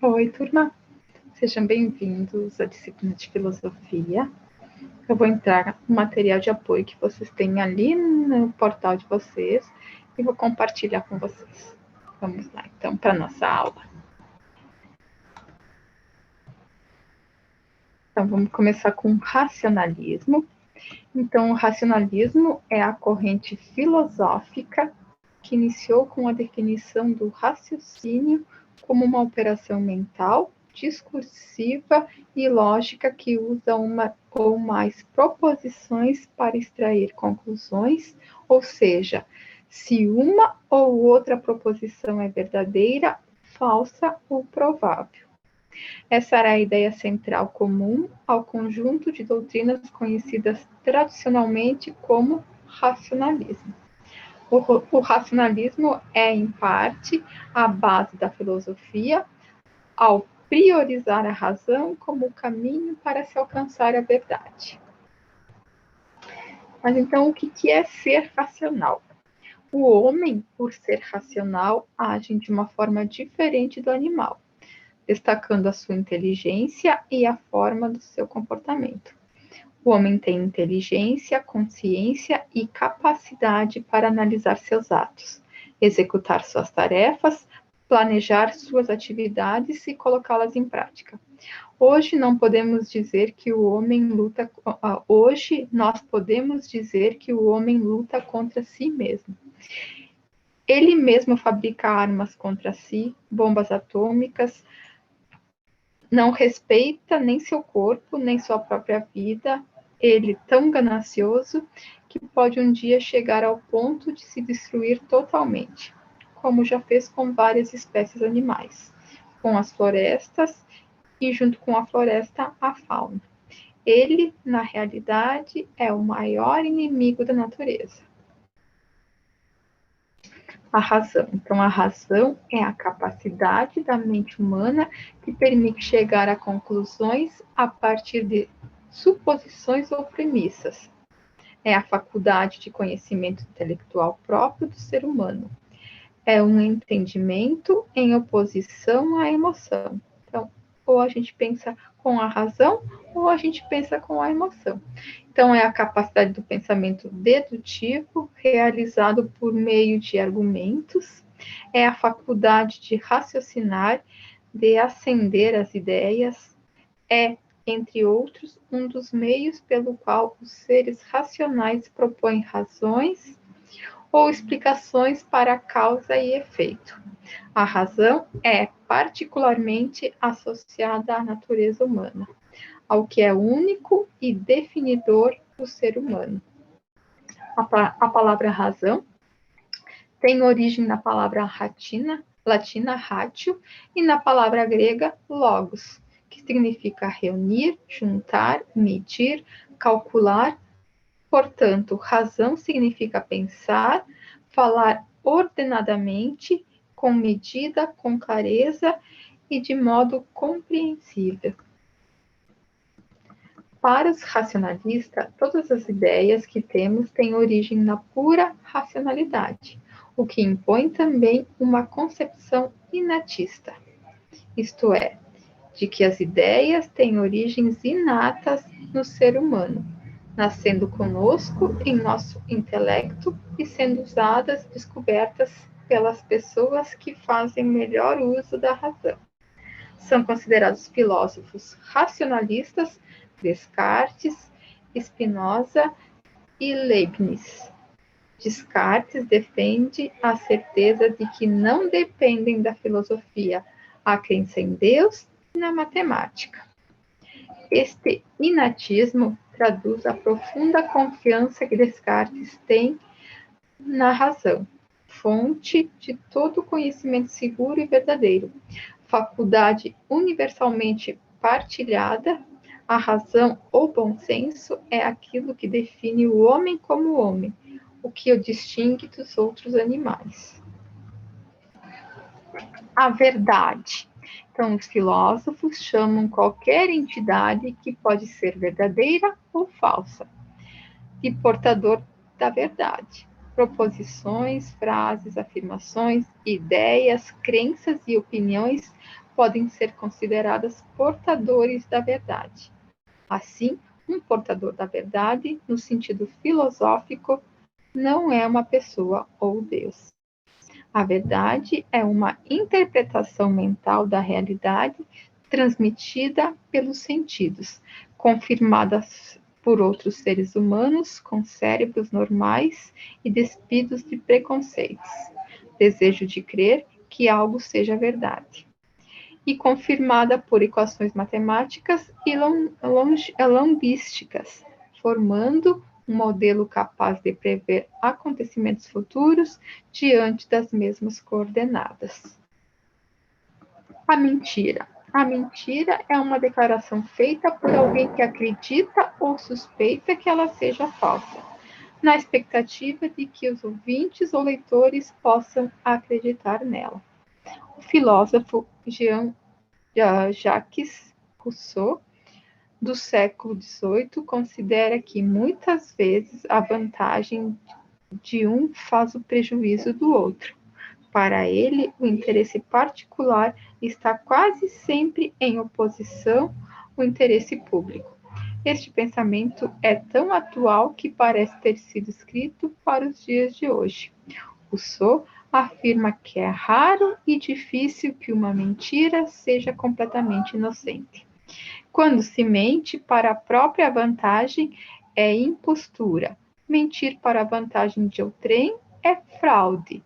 Oi, turma. Sejam bem-vindos à disciplina de filosofia. Eu vou entrar no material de apoio que vocês têm ali no portal de vocês e vou compartilhar com vocês. Vamos lá, então, para a nossa aula. Então, vamos começar com o racionalismo. Então, o racionalismo é a corrente filosófica que iniciou com a definição do raciocínio como uma operação mental, discursiva e lógica que usa uma ou mais proposições para extrair conclusões, ou seja, se uma ou outra proposição é verdadeira, falsa ou provável. Essa era a ideia central comum ao conjunto de doutrinas conhecidas tradicionalmente como racionalismo. O racionalismo é, em parte, a base da filosofia, ao priorizar a razão como o caminho para se alcançar a verdade. Mas então, o que é ser racional? O homem, por ser racional, age de uma forma diferente do animal, destacando a sua inteligência e a forma do seu comportamento. O homem tem inteligência, consciência e capacidade para analisar seus atos, executar suas tarefas, planejar suas atividades e colocá-las em prática. Hoje não podemos dizer que o homem luta. Hoje nós podemos dizer que o homem luta contra si mesmo. Ele mesmo fabrica armas contra si, bombas atômicas, não respeita nem seu corpo, nem sua própria vida. Ele tão ganancioso que pode um dia chegar ao ponto de se destruir totalmente, como já fez com várias espécies animais, com as florestas e junto com a floresta a fauna. Ele, na realidade, é o maior inimigo da natureza. A razão. Então, a razão é a capacidade da mente humana que permite chegar a conclusões a partir de suposições ou premissas. É a faculdade de conhecimento intelectual próprio do ser humano. É um entendimento em oposição à emoção. Então, ou a gente pensa com a razão, ou a gente pensa com a emoção. Então, é a capacidade do pensamento dedutivo, realizado por meio de argumentos, é a faculdade de raciocinar, de acender as ideias, é, entre outros, um dos meios pelo qual os seres racionais propõem razões ou explicações para causa e efeito. A razão é particularmente associada à natureza humana, ao que é único e definidor do ser humano. A palavra razão tem origem na palavra latina ratio, e na palavra grega logos, que significa reunir, juntar, medir, calcular. Portanto, razão significa pensar, falar ordenadamente, com medida, com clareza e de modo compreensível. Para os racionalistas, todas as ideias que temos têm origem na pura racionalidade, o que impõe também uma concepção inatista, isto é, de que as ideias têm origens inatas no ser humano, nascendo conosco em nosso intelecto e sendo usadas, descobertas pelas pessoas que fazem melhor uso da razão. São considerados filósofos racionalistas Descartes, Spinoza e Leibniz. Descartes defende a certeza de que não dependem da filosofia a crença em Deus e na matemática. Este inatismo traduz a profunda confiança que Descartes tem na razão, fonte de todo conhecimento seguro e verdadeiro, faculdade universalmente partilhada. A razão ou bom senso é aquilo que define o homem como homem, o que o distingue dos outros animais. A verdade. Então, os filósofos chamam qualquer entidade que pode ser verdadeira ou falsa, de portador da verdade. Proposições, frases, afirmações, ideias, crenças e opiniões podem ser consideradas portadores da verdade. Assim, um portador da verdade, no sentido filosófico, não é uma pessoa ou Deus. A verdade é uma interpretação mental da realidade transmitida pelos sentidos, confirmada por outros seres humanos com cérebros normais e despidos de preconceitos, desejo de crer que algo seja verdade, e confirmada por equações matemáticas e lambísticas, formando um modelo capaz de prever acontecimentos futuros diante das mesmas coordenadas. A mentira. A mentira é uma declaração feita por alguém que acredita ou suspeita que ela seja falsa, na expectativa de que os ouvintes ou leitores possam acreditar nela. O filósofo Jean-Jacques Rousseau, do século XVIII, considera que muitas vezes a vantagem de um faz o prejuízo do outro. Para ele, o interesse particular está quase sempre em oposição ao interesse público. Este pensamento é tão atual que parece ter sido escrito para os dias de hoje. Rousseau afirma que é raro e difícil que uma mentira seja completamente inocente. Quando se mente para a própria vantagem, é impostura. Mentir para a vantagem de outrem é fraude.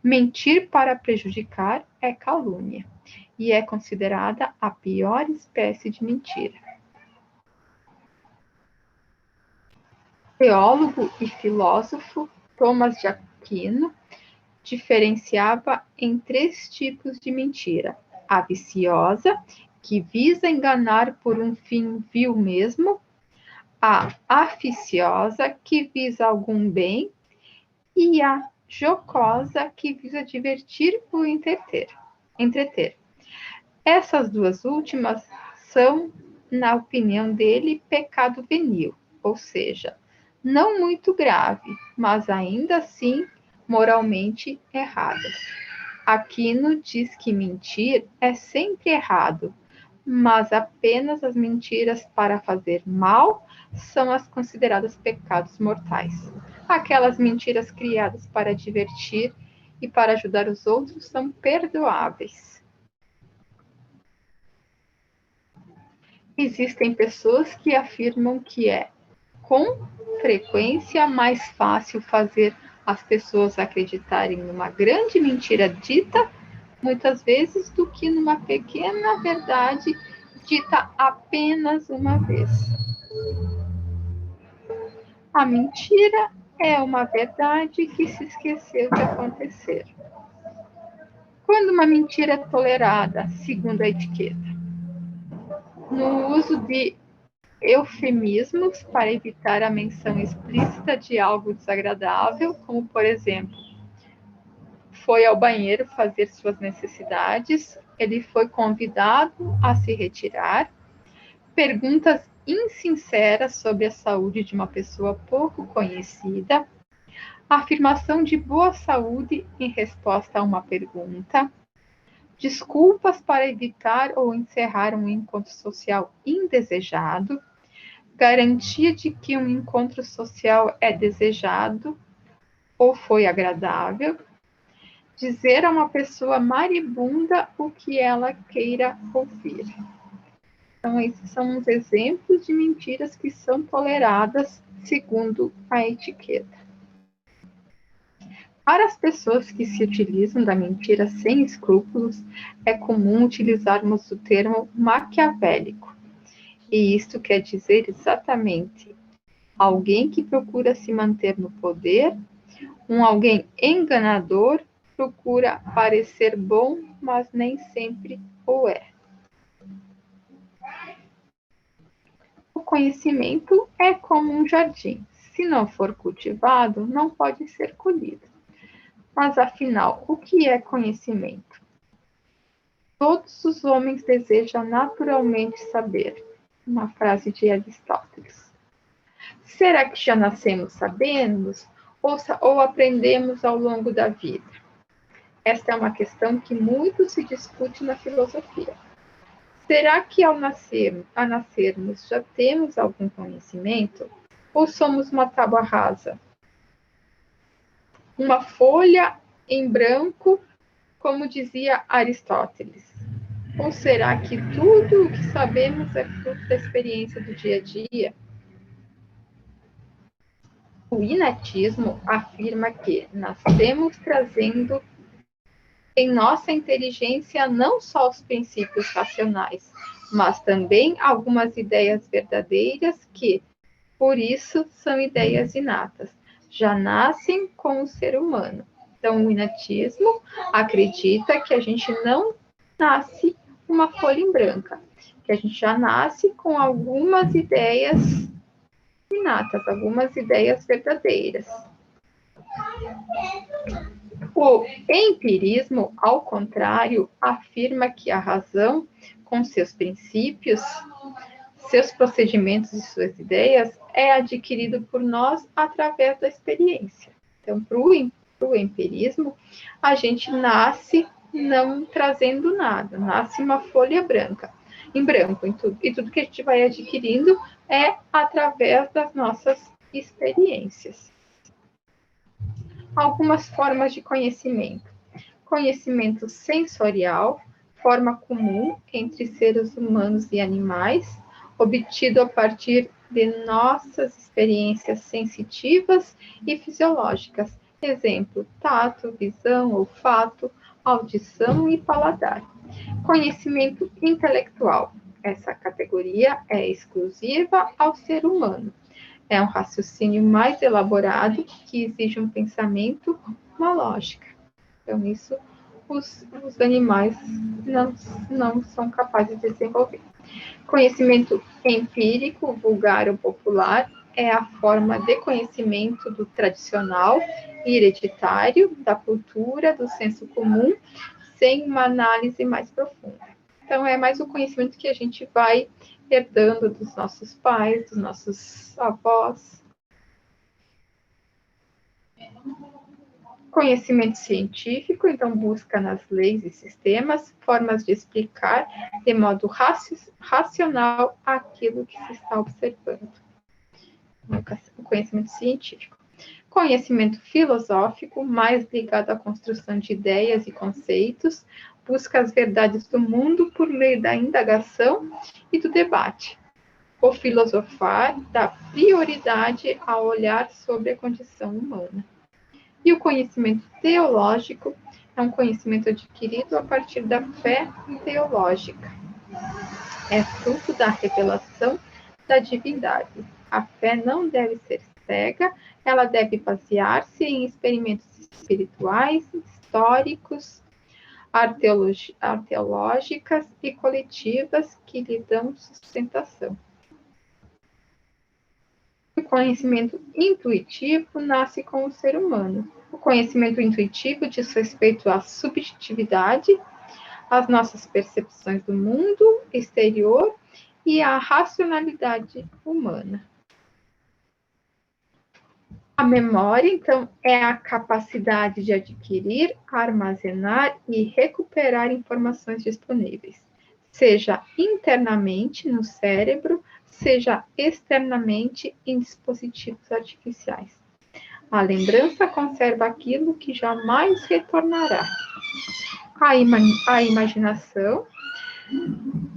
Mentir para prejudicar é calúnia. E é considerada a pior espécie de mentira. Teólogo e filósofo Tomás de Aquino diferenciava em 3 tipos de mentira: a viciosa, que visa enganar por um fim vil mesmo, a aficiosa, que visa algum bem, e a jocosa, que visa divertir ou entreter. Essas 2 últimas são, na opinião dele, pecado venil, ou seja, não muito grave, mas ainda assim moralmente erradas. Aquino diz que mentir é sempre errado, mas apenas as mentiras para fazer mal são as consideradas pecados mortais. Aquelas mentiras criadas para divertir e para ajudar os outros são perdoáveis. Existem pessoas que afirmam que é, com frequência, mais fácil fazer as pessoas acreditarem numa grande mentira dita muitas vezes do que numa pequena verdade dita apenas uma vez. A mentira é uma verdade que se esqueceu de acontecer. Quando uma mentira é tolerada, segundo a etiqueta, no uso de eufemismos para evitar a menção explícita de algo desagradável, como, por exemplo, foi ao banheiro fazer suas necessidades, ele foi convidado a se retirar, perguntas insinceras sobre a saúde de uma pessoa pouco conhecida, afirmação de boa saúde em resposta a uma pergunta, desculpas para evitar ou encerrar um encontro social indesejado, garantia de que um encontro social é desejado ou foi agradável, dizer a uma pessoa maribunda o que ela queira ouvir. Então, esses são os exemplos de mentiras que são toleradas segundo a etiqueta. Para as pessoas que se utilizam da mentira sem escrúpulos, é comum utilizarmos o termo maquiavélico. E isto quer dizer exatamente alguém que procura se manter no poder, alguém enganador, procura parecer bom, mas nem sempre o é. O conhecimento é como um jardim. Se não for cultivado, não pode ser colhido. Mas, afinal, o que é conhecimento? Todos os homens desejam naturalmente saber. Uma frase de Aristóteles. Será que já nascemos sabendo ou aprendemos ao longo da vida? esta é uma questão que muito se discute na filosofia. Será que ao nascermos já temos algum conhecimento? Ou somos uma tábua rasa? Uma folha em branco, como dizia Aristóteles? Ou será que tudo o que sabemos é fruto da experiência do dia a dia? O inatismo afirma que nascemos trazendo em nossa inteligência não só os princípios racionais, mas também algumas ideias verdadeiras que, por isso, são ideias inatas, já nascem com o ser humano. Então, o inatismo acredita que a gente não nasce uma folha em branca, que a gente já nasce com algumas ideias inatas, algumas ideias verdadeiras. O empirismo, ao contrário, afirma que a razão, com seus princípios, seus procedimentos e suas ideias, é adquirido por nós através da experiência. Então, para o empirismo, a gente nasce não trazendo nada, nasce uma folha branca, em branco, e tudo que a gente vai adquirindo é através das nossas experiências. Algumas formas de conhecimento. Conhecimento sensorial, forma comum entre seres humanos e animais, obtido a partir de nossas experiências sensitivas e fisiológicas. Exemplo, tato, visão, olfato, audição e paladar. Conhecimento intelectual. Essa categoria é exclusiva ao ser humano. É um raciocínio mais elaborado que exige um pensamento, uma lógica. Então, isso os animais não são capazes de desenvolver. Conhecimento empírico, vulgar ou popular, é a forma de conhecimento do tradicional e hereditário, da cultura, do senso comum, sem uma análise mais profunda. Então, é mais o conhecimento que a gente vai herdando dos nossos pais, dos nossos avós. Conhecimento científico, então, busca nas leis e sistemas formas de explicar de modo racional aquilo que se está observando. O conhecimento científico. Conhecimento filosófico, mais ligado à construção de ideias e conceitos, busca as verdades do mundo por meio da indagação e do debate. O filosofar dá prioridade ao olhar sobre a condição humana. E o conhecimento teológico é um conhecimento adquirido a partir da fé teológica. É fruto da revelação da divindade. A fé não deve ser cega, ela deve basear-se em experimentos espirituais, históricos, arqueológicas e coletivas que lhe dão sustentação. O conhecimento intuitivo nasce com o ser humano. O conhecimento intuitivo diz respeito à subjetividade, às nossas percepções do mundo exterior e à racionalidade humana. A memória, então, é a capacidade de adquirir, armazenar e recuperar informações disponíveis, seja internamente no cérebro, seja externamente em dispositivos artificiais. A lembrança conserva aquilo que jamais retornará. A imaginação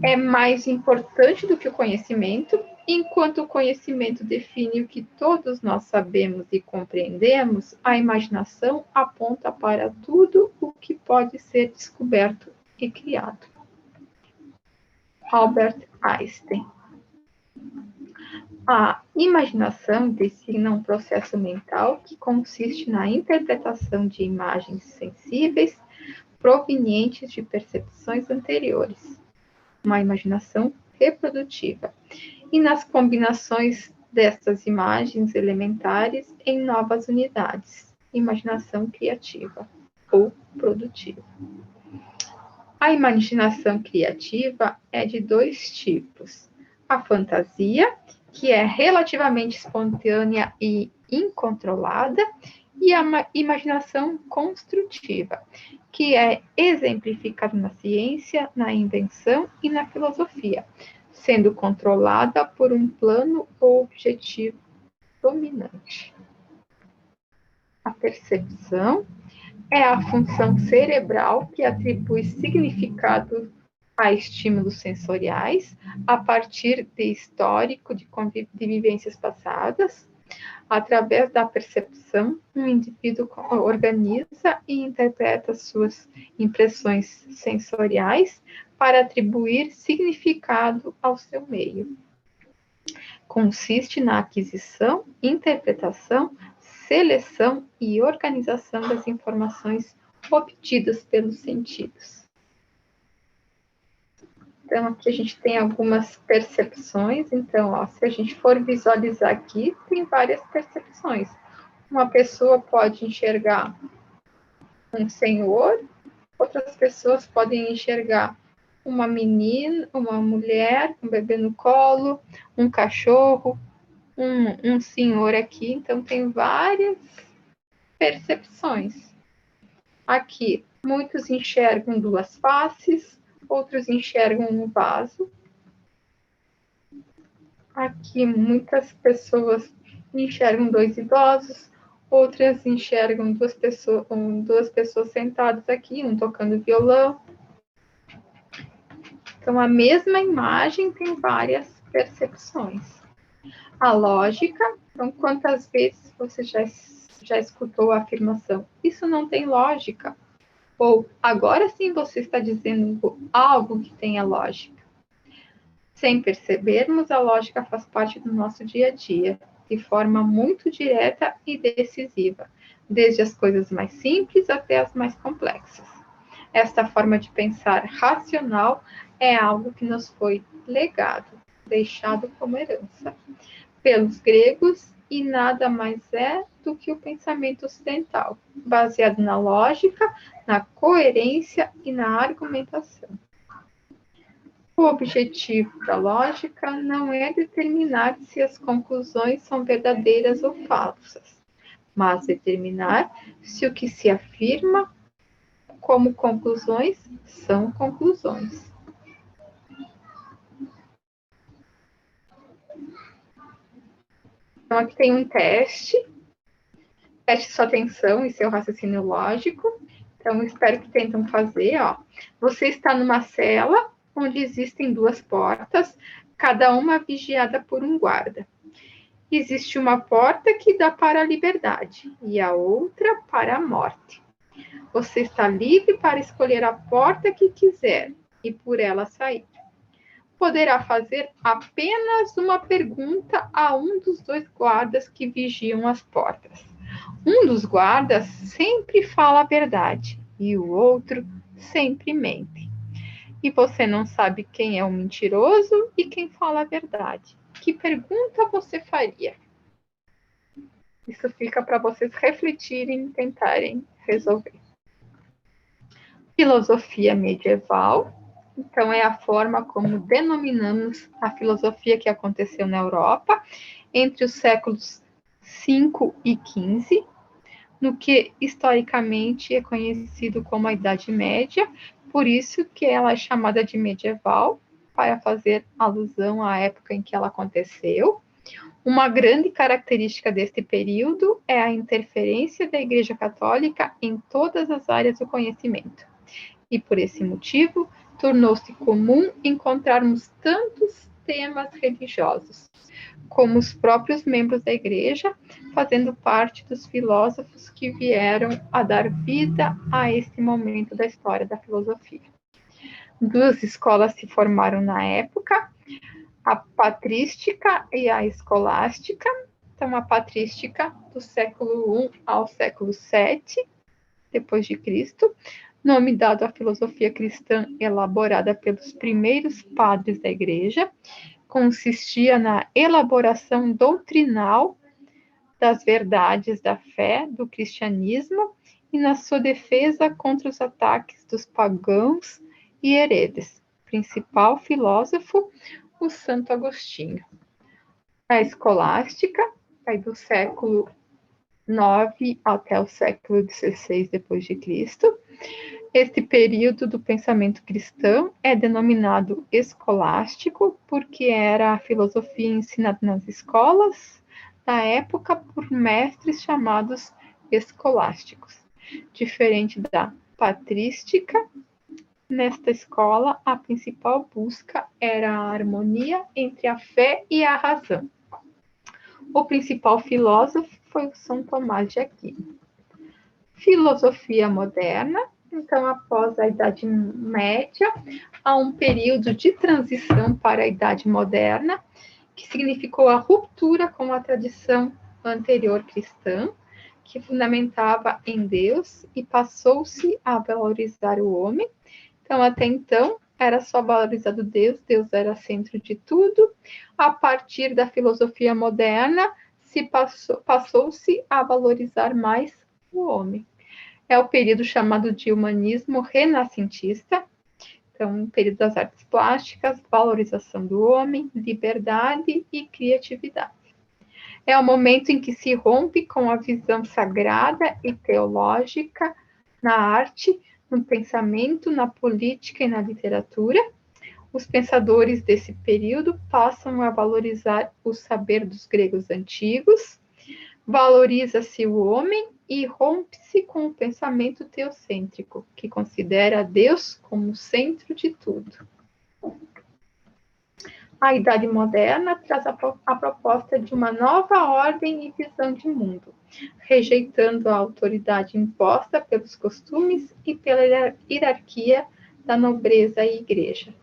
é mais importante do que o conhecimento. Enquanto o conhecimento define o que todos nós sabemos e compreendemos, a imaginação aponta para tudo o que pode ser descoberto e criado. Albert Einstein. A imaginação designa um processo mental que consiste na interpretação de imagens sensíveis provenientes de percepções anteriores. Uma imaginação reprodutiva. E nas combinações destas imagens elementares em novas unidades, imaginação criativa ou produtiva. A imaginação criativa é de dois tipos: a fantasia, que é relativamente espontânea e incontrolada, e a imaginação construtiva, que é exemplificada na ciência, na invenção e na filosofia, sendo controlada por um plano ou objetivo dominante. A percepção é a função cerebral que atribui significado a estímulos sensoriais a partir de histórico de vivências passadas. Através da percepção, um indivíduo organiza e interpreta suas impressões sensoriais para atribuir significado ao seu meio. Consiste na aquisição, interpretação, seleção e organização das informações obtidas pelos sentidos. Então, aqui a gente tem algumas percepções. Então, ó, se a gente for visualizar aqui, tem várias percepções. Uma pessoa pode enxergar um senhor, outras pessoas podem enxergar uma menina, uma mulher, um bebê no colo, um cachorro, um senhor aqui. Então, tem várias percepções. Aqui, muitos enxergam duas faces, outros enxergam um vaso. Aqui, muitas pessoas enxergam dois idosos, outras enxergam duas pessoas sentadas aqui, um tocando violão. Então, a mesma imagem tem várias percepções. A lógica, então, quantas vezes você já escutou a afirmação, isso não tem lógica? Ou, agora sim você está dizendo algo que tenha lógica. Sem percebermos, a lógica faz parte do nosso dia a dia, de forma muito direta e decisiva, desde as coisas mais simples até as mais complexas. Esta forma de pensar racional é algo que nos foi legado, deixado como herança pelos gregos e nada mais é do que o pensamento ocidental, baseado na lógica, na coerência e na argumentação. O objetivo da lógica não é determinar se as conclusões são verdadeiras ou falsas, mas determinar se o que se afirma como conclusões são conclusões. Então, aqui tem um teste. Preste sua atenção e seu raciocínio lógico. Então, espero que tentam fazer. Ó. Você está numa cela onde existem duas portas, cada uma vigiada por um guarda. Existe uma porta que dá para a liberdade e a outra para a morte. Você está livre para escolher a porta que quiser e por ela sair. Poderá fazer apenas uma pergunta a um dos dois guardas que vigiam as portas. Um dos guardas sempre fala a verdade e o outro sempre mente. E você não sabe quem é o mentiroso e quem fala a verdade. Que pergunta você faria? Isso fica para vocês refletirem e tentarem resolver. Filosofia medieval. Então, é a forma como denominamos a filosofia que aconteceu na Europa entre os séculos 5 e 15, no que historicamente é conhecido como a Idade Média, por isso que ela é chamada de medieval, para fazer alusão à época em que ela aconteceu. Uma grande característica deste período é a interferência da Igreja Católica em todas as áreas do conhecimento. E por esse motivo, tornou-se comum encontrarmos tantos temas religiosos, como os próprios membros da Igreja, fazendo parte dos filósofos que vieram a dar vida a esse momento da história da filosofia. Duas escolas se formaram na época, a patrística e a escolástica. Então, a patrística do século I ao século VII, depois de Cristo, nome dado à filosofia cristã elaborada pelos primeiros padres da Igreja, consistia na elaboração doutrinal das verdades da fé do cristianismo e na sua defesa contra os ataques dos pagãos e heredes. Principal filósofo, o Santo Agostinho. A escolástica, do século IX até o século XVI depois de Cristo. Este período do pensamento cristão é denominado escolástico porque era a filosofia ensinada nas escolas na época por mestres chamados escolásticos. Diferente da patrística, nesta escola a principal busca era a harmonia entre a fé e a razão. O principal filósofo foi o São Tomás de Aquino. Filosofia moderna. Então, após a Idade Média, há um período de transição para a Idade Moderna, que significou a ruptura com a tradição anterior cristã, que fundamentava em Deus e passou-se a valorizar o homem. Então, até então, era só valorizado Deus, Deus era centro de tudo. A partir da filosofia moderna, passou-se a valorizar mais o homem. É o período chamado de humanismo renascentista, então, um período das artes plásticas, valorização do homem, liberdade e criatividade. É o momento em que se rompe com a visão sagrada e teológica na arte, no pensamento, na política e na literatura. Os pensadores desse período passam a valorizar o saber dos gregos antigos, valoriza-se o homem e rompe-se com o pensamento teocêntrico, que considera Deus como o centro de tudo. A Idade Moderna traz a proposta de uma nova ordem e visão de mundo, rejeitando a autoridade imposta pelos costumes e pela hierarquia da nobreza e igreja,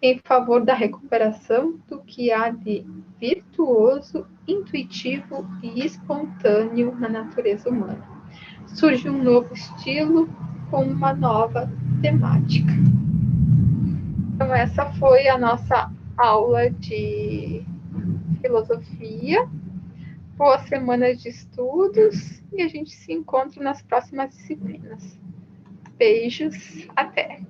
em favor da recuperação do que há de virtuoso, intuitivo e espontâneo na natureza humana. Surge um novo estilo com uma nova temática. Então, essa foi a nossa aula de filosofia. Boa semana de estudos e a gente se encontra nas próximas disciplinas. Beijos, até!